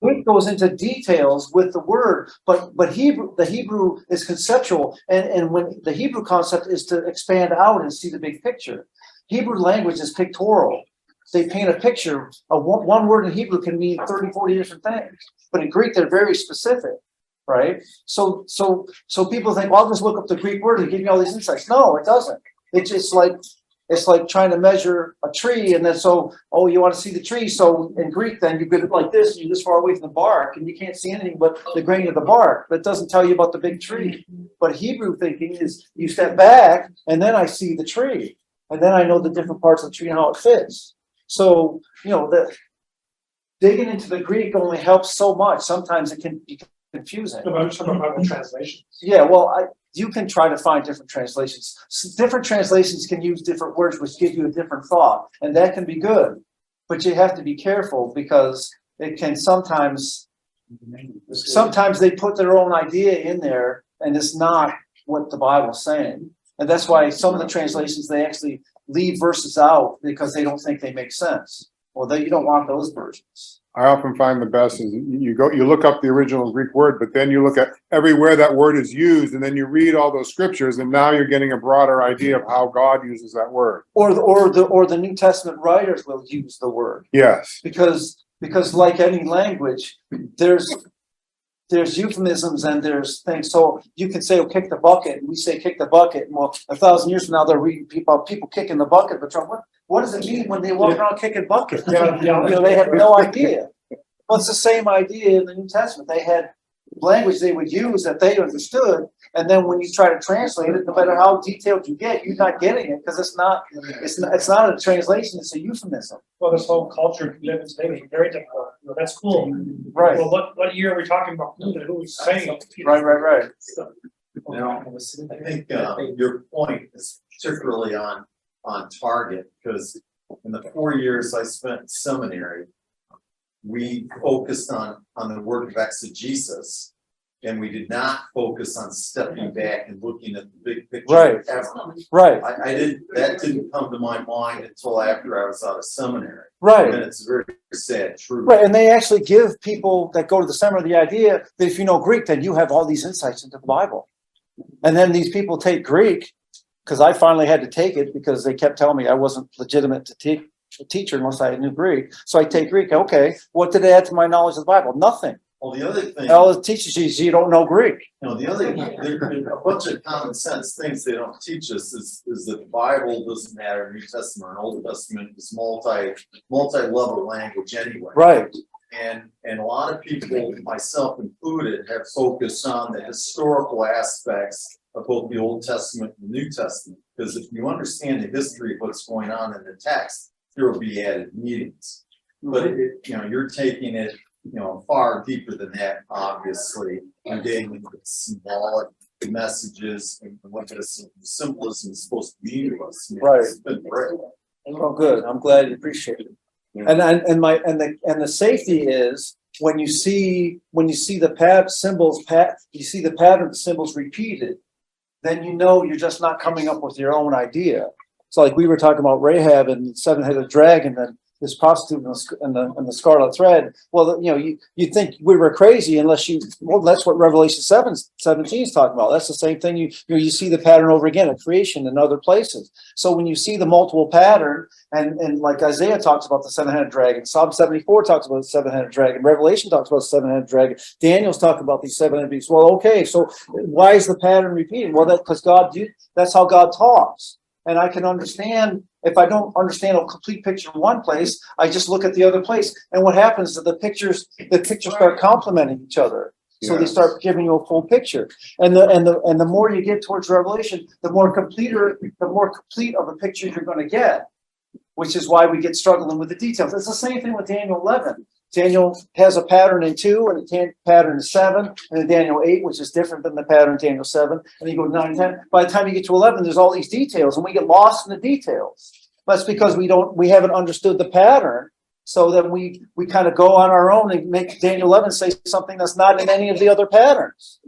Greek goes into details with the word, but the Hebrew is conceptual, and when the Hebrew concept is to expand out and see the big picture. Hebrew language is pictorial. They paint a picture. One word in Hebrew can mean 30, 40 different things, but in Greek they're very specific, right? So people think, well, I'll just look up the Greek word and give me all these insights. No, it doesn't. It's like trying to measure a tree, and then you want to see the tree. So in Greek, then you get it like this, and you're this far away from the bark, and you can't see anything but the grain of the bark. That doesn't tell you about the big tree. But Hebrew thinking is you step back, and then I see the tree, and then I know the different parts of the tree and how it fits. So the digging into the Greek only helps so much. Sometimes it can be confusing. No, but I'm just talking about translations. Yeah, well, you can try to find different translations. Different translations can use different words, which give you a different thought, and that can be good. But you have to be careful because it can sometimes they put their own idea in there, and it's not what the Bible's saying. And that's why some of the translations, they actually leave verses out because they don't think they make sense. Well, you don't want those versions. I often find the best is you look up the original Greek word, but then you look at everywhere that word is used, and then you read all those scriptures, and now you're getting a broader idea of how God uses that word. Or the New Testament writers will use the word. Yes. Because like any language, there's euphemisms and there's things. So you can say, kick the bucket, and we say kick the bucket. And 1,000 years from now, they're reading people kicking the bucket. But what does it mean when they walk around kicking buckets? They have no idea. Well, it's the same idea in the New Testament. They had language they would use that they understood, and then when you try to translate it, no matter how detailed you get, you're not getting it because it's not a translation; it's a euphemism. Well, this whole culture we live in today is very difficult. That's cool, right? Well, what year are we talking about? Who's saying it? Right. Now, I think your point is particularly on target because in the 4 years I spent in seminary, we focused on the work of exegesis, and we did not focus on stepping back and looking at the big picture. Right. Right. That didn't come to my mind until after I was out of seminary. Right. And it's a very sad truth. Right. And they actually give people that go to the seminary the idea that if you know Greek, then you have all these insights into the Bible. And then these people take Greek, because I finally had to take it because they kept telling me I wasn't legitimate to teach a teacher unless I knew Greek. So I take Greek. Okay, what did it add to my knowledge of the Bible? Nothing. Well, the other thing, all it teaches you is you don't know Greek. The other, there's a bunch of common sense things they don't teach us is that the Bible doesn't matter. New Testament and Old Testament is multi-level language anyway. Right. And a lot of people, myself included, have focused on the historical aspects of both the Old Testament and the New Testament. Because if you understand the history of what's going on in the text, there will be added meanings. But you're taking it, far deeper than that. Obviously, you're getting into symbolic messages and what the symbolism is supposed to mean to us. Right. It's been great. Oh, good. I'm glad you appreciate it. And the safety is when you see the pattern of symbols repeated, then you're just not coming up with your own idea. So like we were talking about Rahab and the seven-headed dragon and this prostitute and the scarlet thread. Well, you think we were crazy unless that's what Revelation 17 is talking about. That's the same thing. You see the pattern over again at creation and other places. So when you see the multiple pattern and like Isaiah talks about the seven-headed dragon, Psalm 74 talks about the seven-headed dragon, Revelation talks about the seven-headed dragon, Daniel's talking about these seven-headed beasts. Well, okay, so why is the pattern repeating? Well, that's that's how God talks. And I can understand, if I don't understand a complete picture in one place, I just look at the other place. And what happens is the pictures start complementing each other. So they start giving you a full picture. And the more you get towards Revelation, the more complete of a picture you're going to get, which is why we get struggling with the details. It's the same thing with Daniel 11. Daniel has a pattern in 2 and a pattern in 7, and in Daniel 8, which is different than the pattern in Daniel 7, and you go 9, 10. By the time you get to 11, there's all these details, and we get lost in the details. That's because we haven't understood the pattern, so then we kind of go on our own and make Daniel 11 say something that's not in any of the other patterns.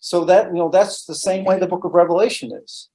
So that that's the same way the book of Revelation is.